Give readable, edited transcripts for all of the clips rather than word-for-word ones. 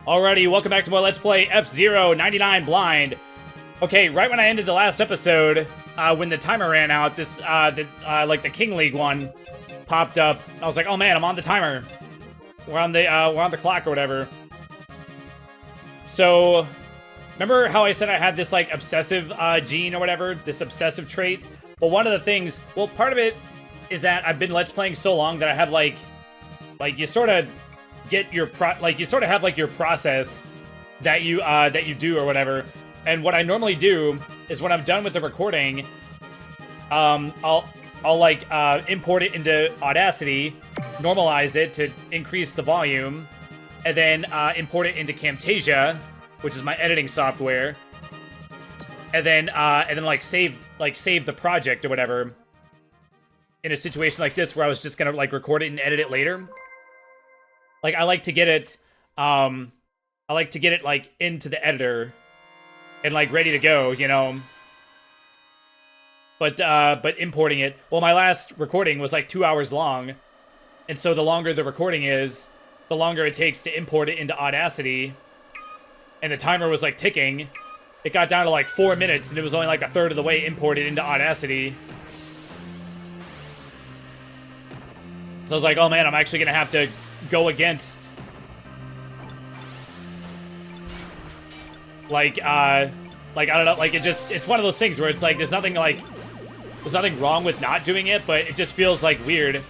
Alrighty, welcome back to more Let's Play F-Zero 99 Blind. Okay, right when I ended the last episode, when the timer ran out, this, like the King League one popped up. I was like, oh man, I'm on the timer. We're on the clock or whatever. So, remember how I said I had this, like, obsessive, gene or whatever? This obsessive trait? Well, one of the things, well, part of it is that I've been Let's Playing so long that I have, like, you sort of get your you sort of have like your process that you do or whatever. And what I normally do is when I'm done with the recording, I'll like import it into Audacity, normalize it to increase the volume, and then import it into Camtasia, which is my editing software, and then like save the project or whatever. In a situation like this where I was just gonna like record it and edit it later. Like, I like to get it, like, into the editor and, like, ready to go, you know? But importing it, well, my last recording was, like, 2 hours long, and so the longer the recording is, the longer it takes to import it into Audacity, and the timer was, like, ticking. It got down to, like, 4 minutes, and it was only, like, a third of the way imported into Audacity. So I was like, oh, man, I'm actually gonna have to go against like I don't know, like it's one of those things where it's like there's nothing wrong with not doing it, but it just feels like weird.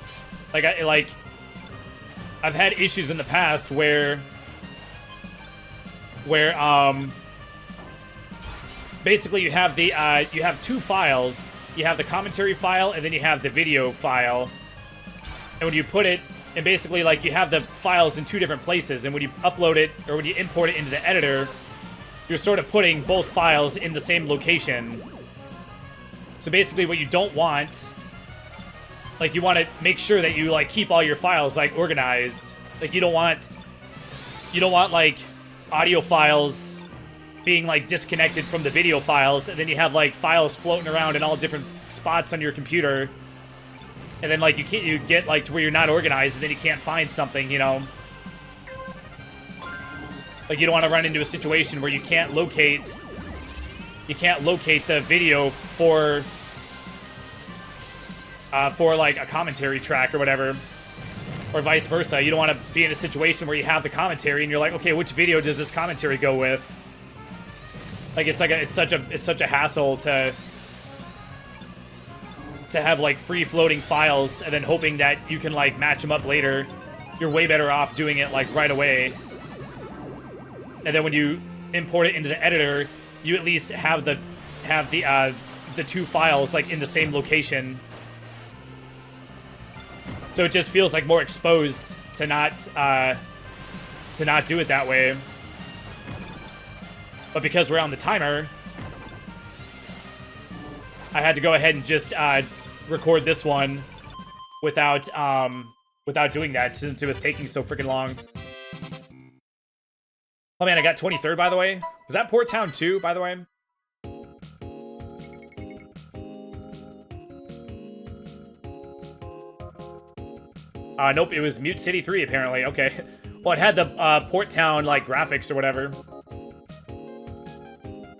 Like I've had issues in the past where basically you have you have two files. You have the commentary file and then you have the video file. And when you put it, and basically, like, you have the files in two different places, and when you upload it, or when you import it into the editor, you're sort of putting both files in the same location. So basically, what you don't want, like, you want to make sure that you, like, keep all your files, like, organized. Like, you don't want, like, audio files being, like, disconnected from the video files, and then you have, like, files floating around in all different spots on your computer. And then, like, you get, like, to where you're not organized, and then you can't find something, you know? Like, you don't want to run into a situation where you can't locate the video for, like, a commentary track or whatever. Or vice versa. You don't want to be in a situation where you have the commentary, and you're like, okay, which video does this commentary go with? Like, it's such a hassle to have, like, free-floating files and then hoping that you can, like, match them up later. You're way better off doing it, like, right away. And then when you import it into the editor, you at least have the two files, like, in the same location. So it just feels, like, more exposed to not do it that way. But because we're on the timer, I had to go ahead and just record this one without doing that since it was taking so freaking long. Oh man, I got 23rd, by the way. Was that Port Town 2, by the way? Nope, it was Mute City 3, apparently. Okay. Well, it had the Port Town, like, graphics or whatever.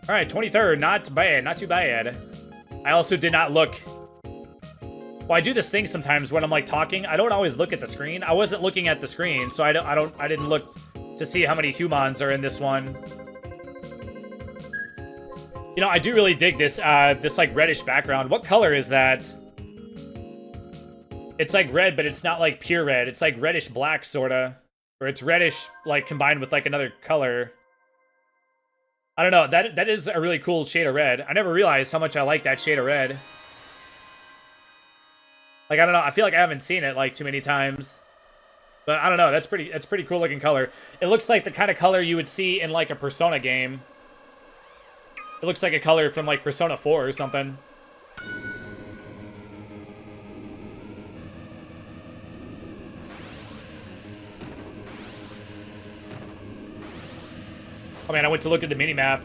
Alright, 23rd, not bad, not too bad. I also did not look. Well, I do this thing sometimes when I'm, like, talking. I don't always look at the screen. I wasn't looking at the screen, so I didn't look to see how many humans are in this one. You know, I do really dig this this, like, reddish background. What color is that? It's like red, but it's not like pure red. It's like reddish black, sorta. Or it's reddish, like, combined with, like, another color. I don't know, that is a really cool shade of red. I never realized how much I like that shade of red. Like, I don't know, I feel like I haven't seen it, like, too many times. But I don't know, that's pretty cool looking color. It looks like the kind of color you would see in, like, a Persona game. It looks like a color from, like, Persona 4 or something. Oh man, I went to look at the minimap.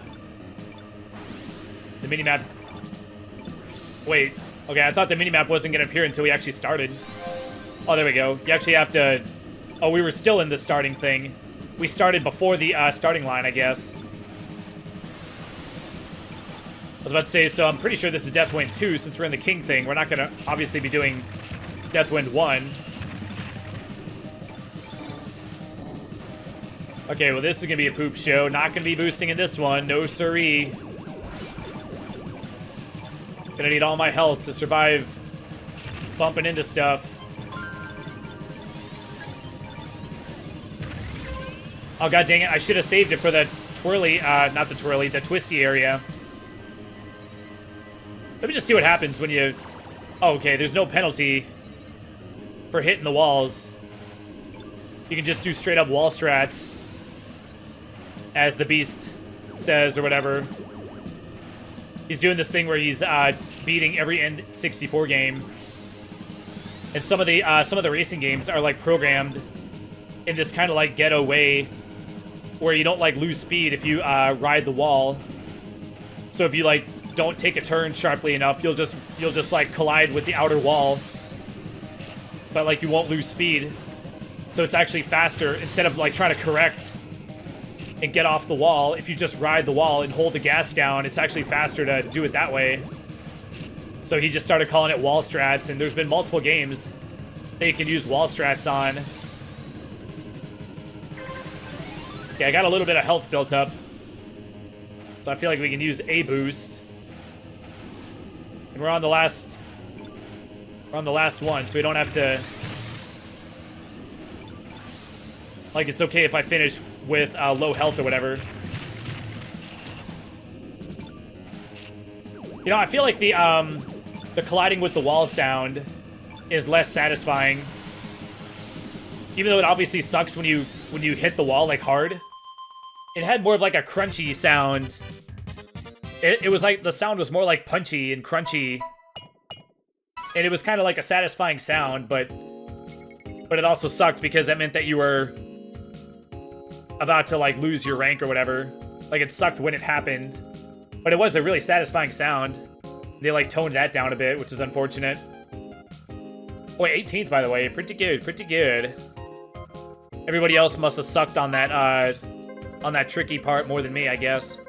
The minimap... Wait. Okay, I thought the minimap wasn't going to appear until we actually started. Oh, there we go. You actually have to... Oh, we were still in the starting thing. we started before the starting line, I guess. I was about to say, so I'm pretty sure this is Deathwind 2, since we're in the King thing. We're not going to obviously be doing Deathwind 1. Okay, well, this is going to be a poop show. Not going to be boosting in this one. No siree. Gonna need all my health to survive bumping into stuff. Oh, god dang it. I should have saved it for the twirly, not the twirly, the twisty area. Let me just see what happens when you... Oh, okay, there's no penalty for hitting the walls. You can just do straight up wall strats, as the beast says, or whatever. He's doing this thing where he's beating every N64 game. And some of the racing games are like programmed in this kind of like ghetto way where you don't like lose speed if you ride the wall. So if you like don't take a turn sharply enough, you'll just like collide with the outer wall. But like you won't lose speed. So it's actually faster instead of like trying to correct and get off the wall. If you just ride the wall and hold the gas down, it's actually faster to do it that way. So he just started calling it wall strats, and there's been multiple games that you can use wall strats on. Okay, I got a little bit of health built up, so I feel like we can use a boost. And we're on the last one, so we don't have to... Like, it's okay if I finish with low health or whatever. You know, I feel like the colliding with the wall sound is less satisfying. Even though it obviously sucks when you hit the wall, like, hard. It had more of, like, a crunchy sound. It was like, the sound was more, like, punchy and crunchy. And it was kind of like a satisfying sound, but it also sucked because that meant that you were about to, like, lose your rank or whatever. Like, it sucked when it happened. But it was a really satisfying sound. They, like, toned that down a bit, which is unfortunate. Oh, wait, 18th, by the way. Pretty good, pretty good. Everybody else must have sucked on that tricky part more than me, I guess.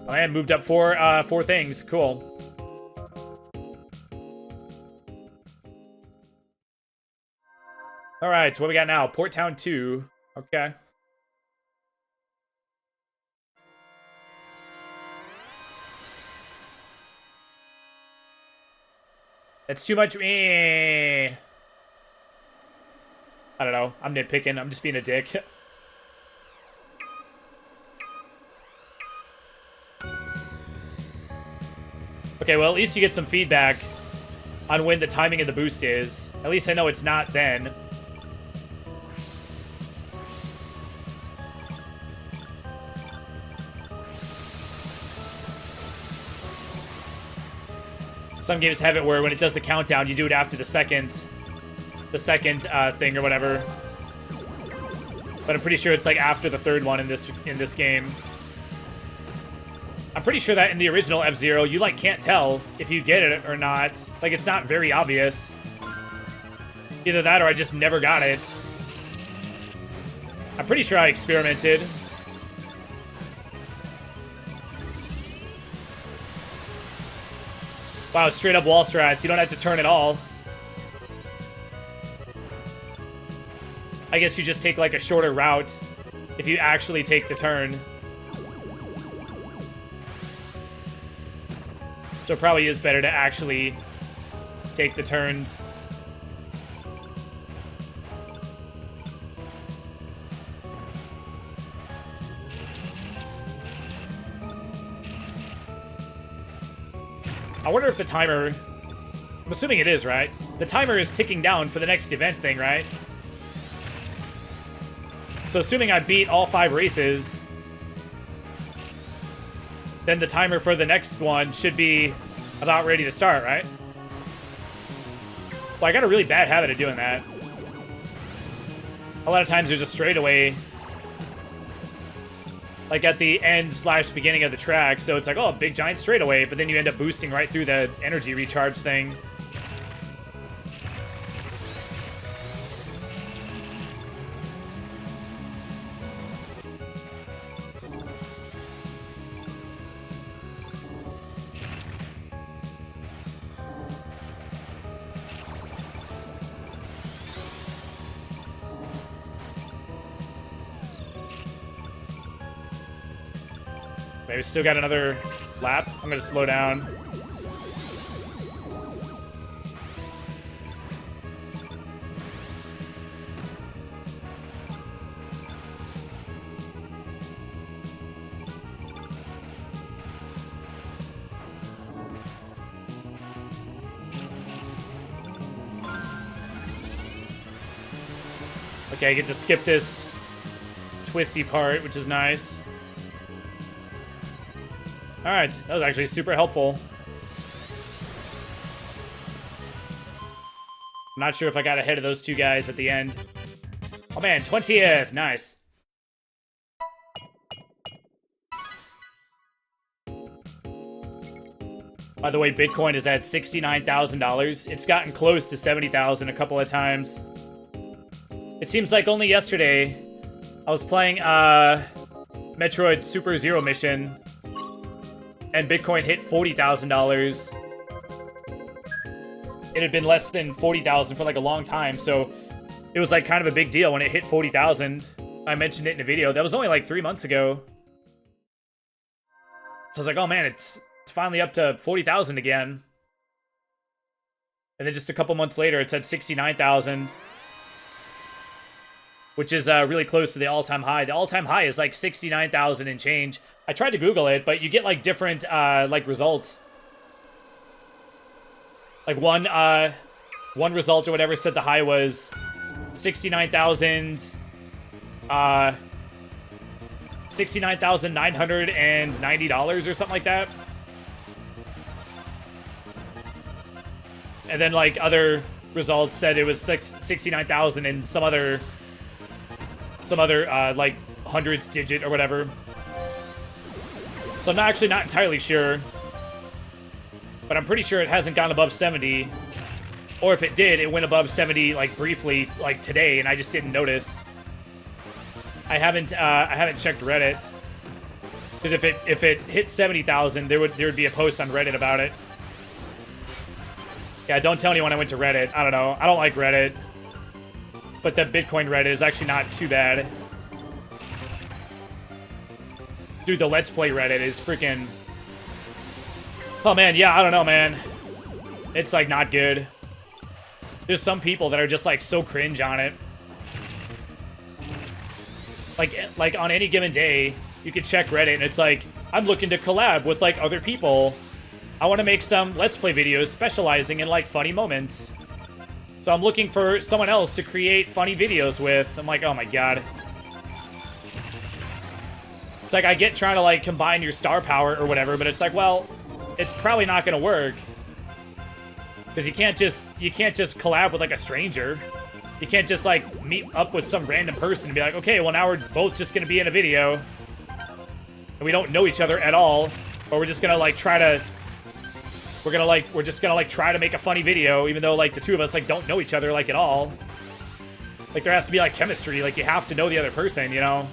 Oh, man, moved up four things. Cool. All right, so what we got now? Port Town 2. Okay. That's too much. I don't know. I'm nitpicking. I'm just being a dick. Okay, well, at least you get some feedback on when the timing of the boost is. At least I know it's not then. Some games have it where when it does the countdown, you do it after the second thing or whatever. But I'm pretty sure it's like after the third one in this game. I'm pretty sure that in the original F-Zero, you like can't tell if you get it or not. Like, it's not very obvious. Either that or I just never got it. I'm pretty sure I experimented. Wow, straight up wall strats. You don't have to turn at all. I guess you just take like a shorter route if you actually take the turn. So it probably is better to actually take the turns. I wonder if the timer... I'm assuming it is, right? The timer is ticking down for the next event thing, right? So assuming I beat all 5 races, then the timer for the next one should be about ready to start, right? Well, I got a really bad habit of doing that. A lot of times there's a straightaway, like at the end/beginning of the track, so it's like, oh, a big giant straightaway, but then you end up boosting right through the energy recharge thing. Okay, we still got another lap. I'm gonna slow down. Okay, I get to skip this twisty part, which is nice. Alright, that was actually super helpful. I'm not sure if I got ahead of those two guys at the end. Oh man, 20th, nice. By the way, Bitcoin is at $69,000. It's gotten close to 70,000 a couple of times. It seems like only yesterday I was playing Metroid Super Zero Mission and Bitcoin hit $40,000. It had been less than 40,000 for like a long time, so it was like kind of a big deal when it hit 40,000. I mentioned it in a video. That was only like 3 months ago. So I was like, oh man, it's finally up to 40,000 again. And then just a couple months later, it's at 69,000. Which is really close to the all-time high. The all-time high is like 69,000 and change. I tried to Google it, but you get like different like results. Like one result or whatever said the high was 69,000, $69,990 or something like that. And then like other results said it was 69,000 and some other like hundreds digit or whatever. So I'm actually not entirely sure, but I'm pretty sure it hasn't gone above 70, or if it did, it went above 70 like briefly like today, and I just didn't notice. I haven't checked Reddit, because if it hit 70,000, there would be a post on Reddit about it. Yeah, don't tell anyone I went to Reddit. I don't know. I don't like Reddit. But the Bitcoin Reddit is actually not too bad. Dude, the Let's Play Reddit is freaking... Oh man, yeah, I don't know, man. It's like not good. There's some people that are just like so cringe on it. Like on any given day, you could check Reddit and it's like, I'm looking to collab with like other people. I want to make some Let's Play videos specializing in like funny moments. So I'm looking for someone else to create funny videos with. I'm like, oh my god. It's like, I get trying to like combine your star power or whatever, but it's like, well, it's probably not gonna work. Because you can't just collab with like a stranger. You can't just like meet up with some random person and be like, okay, well now we're both just gonna be in a video. And we don't know each other at all. Or we're just gonna like try to... We're just gonna like try to make a funny video, even though like the two of us like don't know each other like at all. Like there has to be like chemistry, like you have to know the other person, you know?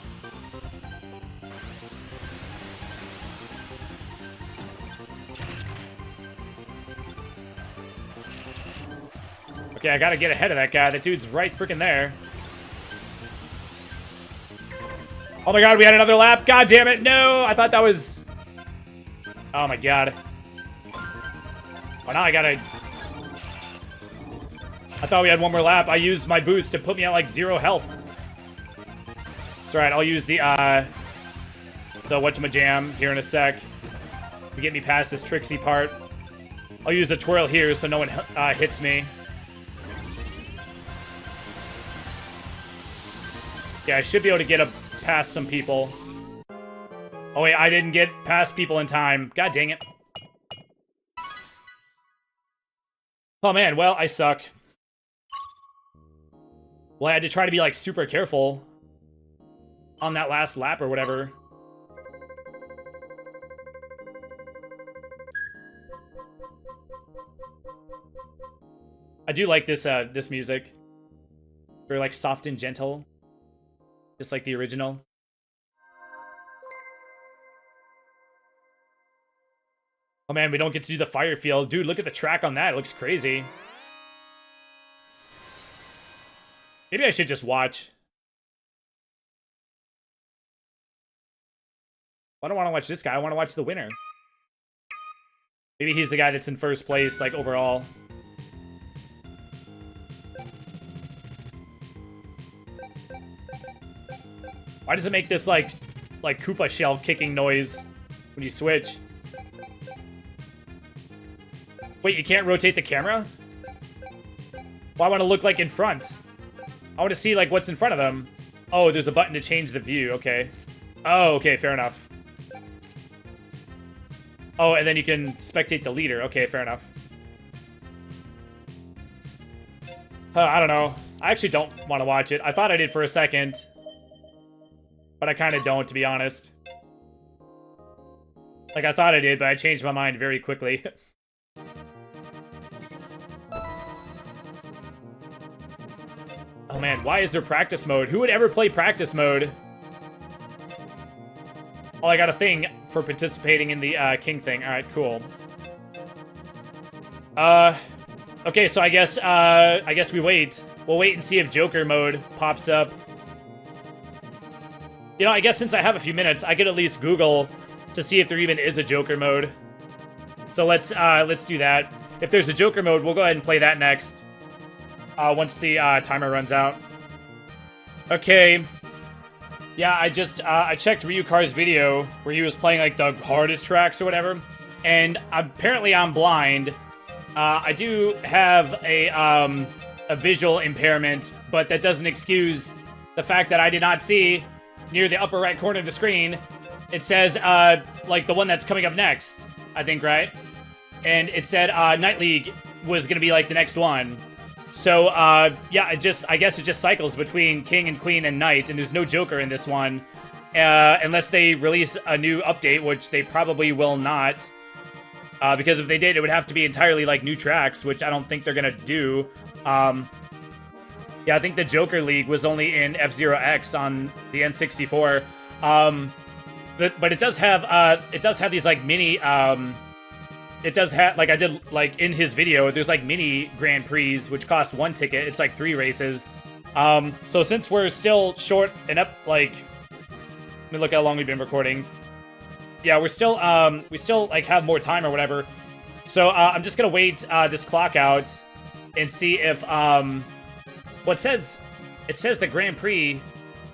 Okay, I gotta get ahead of that guy. That dude's right freaking there. Oh my god, we had another lap. God damn it, no! I thought that was... Oh my god. Oh, now I gotta... I thought we had one more lap. I used my boost to put me at, like, 0 health. It's alright, I'll use the whatchamajam here in a sec to get me past this tricksy part. I'll use a twirl here so no one hits me. Yeah, I should be able to get past some people. Oh wait, I didn't get past people in time. God dang it. Oh man, well, I suck. Well, I had to try to be, like, super careful on that last lap or whatever. I do like this, this music. Very, like, soft and gentle. Just like the original. Oh man, we don't get to do the fire field. Dude, look at the track on that. It looks crazy. Maybe I should just watch. I don't want to watch this guy. I want to watch the winner. Maybe he's the guy that's in first place, like, overall. Why does it make this, like Koopa shell kicking noise when you switch? Wait, you can't rotate the camera? Well, I want to look, like, in front. I want to see, like, what's in front of them. Oh, there's a button to change the view. Okay. Oh, okay, fair enough. Oh, and then you can spectate the leader. Okay, fair enough. I don't know. I actually don't want to watch it. I thought I did for a second. But I kind of don't, to be honest. Like, I thought I did, but I changed my mind very quickly. Oh man, why is there practice mode? Who would ever play practice mode? Oh, I got a thing for participating in the king thing. Alright, cool. Okay, so I guess we wait. We'll wait and see if Joker mode pops up. You know, I guess since I have a few minutes, I could at least Google to see if there even is a Joker mode. So let's do that. If there's a Joker mode, we'll go ahead and play that next. Once the timer runs out. Okay. Yeah, I checked Ryukar's video where he was playing like the hardest tracks or whatever, and apparently I'm blind. I do have a visual impairment, but that doesn't excuse the fact that I did not see near the upper right corner of the screen. It says like the one that's coming up next, I think, right? And it said Night League was gonna be like the next one. So, yeah, I guess it just cycles between King and Queen and Knight, and there's no Joker in this one. Unless they release a new update, which they probably will not. Because if they did, it would have to be entirely, like, new tracks, which I don't think they're gonna do. Yeah, I think the Joker League was only in F-Zero X on the N64. But it does have these, like, mini, it does have, like I did, like, in his video, there's, like, mini Grand Prix, which cost 1 ticket. It's, like, 3 races. So since we're still short and up, like, let me look how long we've been recording. Yeah, we still, like, have more time or whatever. So, I'm just gonna wait, this clock out and see if, well, it says the Grand Prix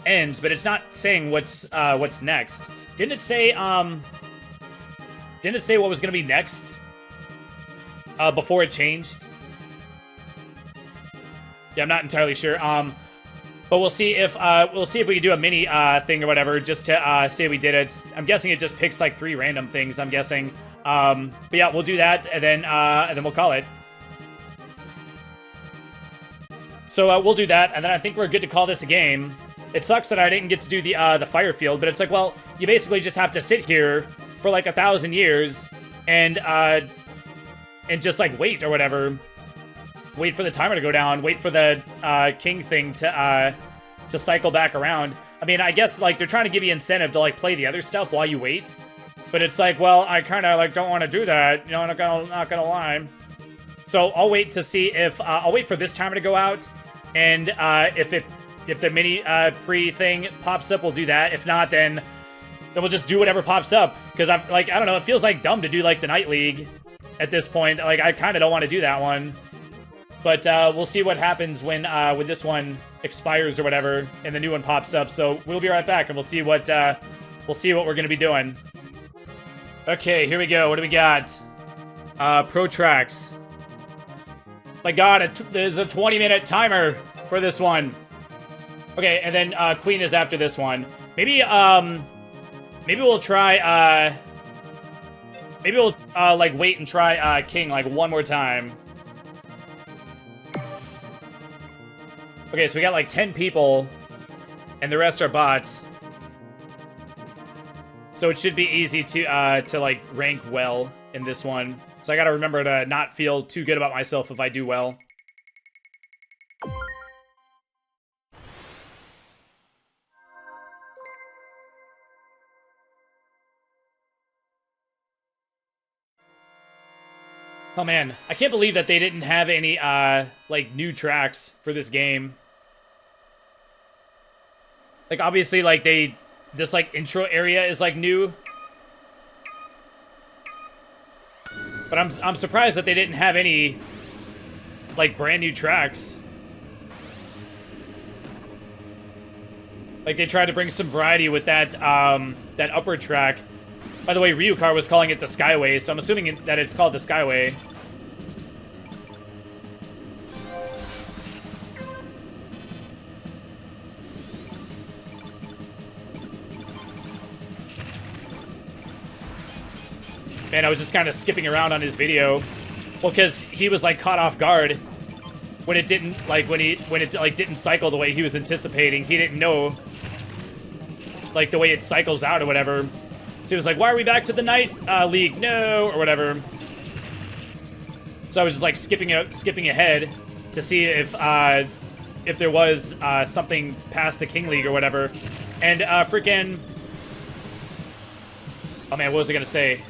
ends, but it's not saying what's next. Didn't it say what was gonna be next? Before it changed? Yeah, I'm not entirely sure. But we'll see if we can do a mini thing or whatever, just to say we did it. I'm guessing it just picks like 3 random things, I'm guessing. But yeah, we'll do that, and then we'll call it. So we'll do that, and then I think we're good to call this a game. It sucks that I didn't get to do the fire field, but it's like, well, you basically just have to sit here for like 1,000 years and just like wait or whatever. Wait for the timer to go down, wait for the king thing to cycle back around. I mean, I guess like they're trying to give you incentive to like play the other stuff while you wait. But it's like, well, I kind of like don't want to do that, you know, I'm not gonna lie. So I'll wait to see if I'll wait for this timer to go out, and if the mini pre thing pops up, we'll do that. If not, then we'll just do whatever pops up. Because I'm like, I don't know, it feels like dumb to do like the Night League at this point. Like I kind of don't want to do that one. But we'll see what happens when this one expires or whatever, and the new one pops up. So we'll be right back, and we'll see what we're gonna be doing. Okay, here we go. What do we got? Pro tracks. My God, there's a 20-minute timer for this one. Okay, and then Queen is after this one. Maybe we'll try. Maybe we'll like wait and try King like one more time. Okay, so we got like 10 people, and the rest are bots. So it should be easy to like rank well in this one. So I gotta remember to not feel too good about myself if I do well. Oh man, I can't believe that they didn't have any, like, new tracks for this game. Like, obviously, like, this, like, intro area is, like, new. But I'm surprised that they didn't have any, like, brand new tracks. Like, they tried to bring some variety with that, that upward track. By the way, Ryukar was calling it the Skyway, so I'm assuming that it's called the Skyway. Man, I was just kind of skipping around on his video. Well, because he was, like, caught off guard when it didn't, like, when it, like, didn't cycle the way he was anticipating. He didn't know, like, the way it cycles out or whatever. So he was like, why are we back to the Night League? No, or whatever. So I was just, like, skipping ahead to see if there was something past the King League or whatever. And freaking... Oh, man, what was I going to say?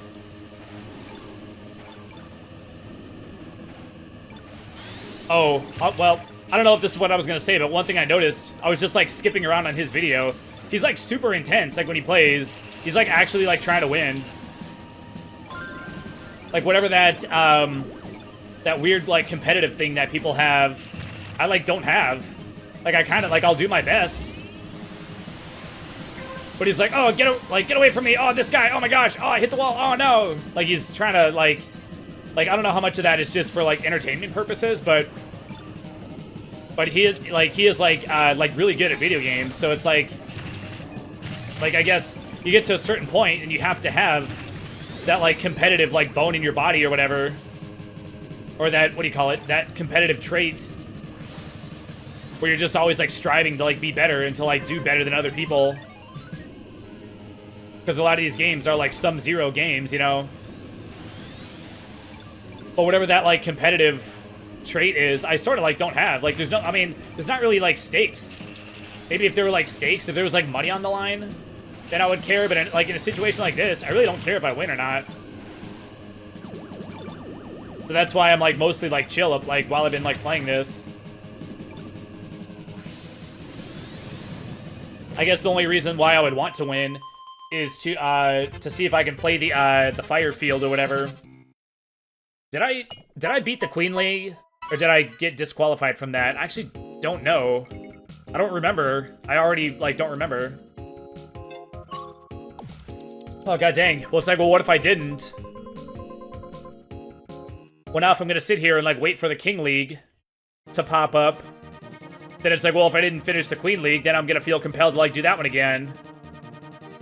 Oh, well, I don't know if this is what I was going to say, but one thing I noticed, I was just, like, skipping around on his video. He's, like, super intense, like, when he plays. He's, like, actually, like, trying to win. Like, whatever that, that weird, like, competitive thing that people have, I, like, don't have. Like, I kind of, like, I'll do my best. But he's like, oh, get away from me. Oh, this guy, oh my gosh. Oh, I hit the wall. Oh, no. Like, he's trying to, like, I don't know how much of that is just for, like, entertainment purposes, but he is, like, really good at video games, so it's, like, I guess you get to a certain point and you have to have that, like, competitive, like, bone in your body or whatever, or that, what do you call it, that competitive trait, where you're just always, like, striving to, like, be better and to, like, do better than other people, because a lot of these games are, like, sum-zero games, you know? But whatever that, like, competitive trait is, I sort of, like, don't have. Like, there's no, I mean, there's not really, like, stakes. Maybe if there were, like, stakes, if there was, like, money on the line, then I would care. But, like, in a situation like this, I really don't care if I win or not. So that's why I'm, like, mostly, like, chill, like, while I've been, like, playing this. I guess the only reason why I would want to win is to see if I can play the fire field or whatever. Did I beat the Queen League? Or did I get disqualified from that? I actually don't know. I don't remember. I already, like, don't remember. Oh, god dang. Well, it's like, well, what if I didn't? Well, now if I'm gonna sit here and, like, wait for the King League to pop up, then it's like, well, if I didn't finish the Queen League, then I'm gonna feel compelled to, like, do that one again.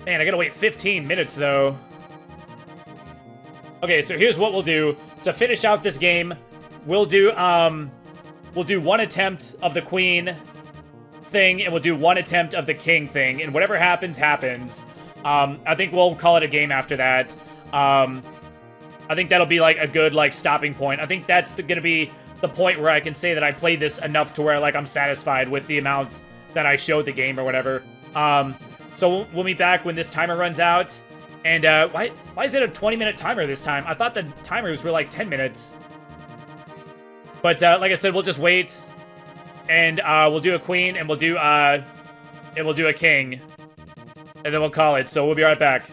Man, I gotta wait 15 minutes, though. Okay, so here's what we'll do. To finish out this game, we'll do one attempt of the Queen thing, and we'll do one attempt of the King thing, and whatever happens, happens. I think we'll call it a game after that. I think that'll be, like, a good, like, stopping point. I think that's gonna be the point where I can say that I played this enough to where, like, I'm satisfied with the amount that I showed the game or whatever. So we'll be back when this timer runs out. And, why is it a 20-minute timer this time? I thought the timers were, like, 10 minutes. But, like I said, we'll just wait. And, we'll do a Queen, and we'll do a King. And then we'll call it. So we'll be right back.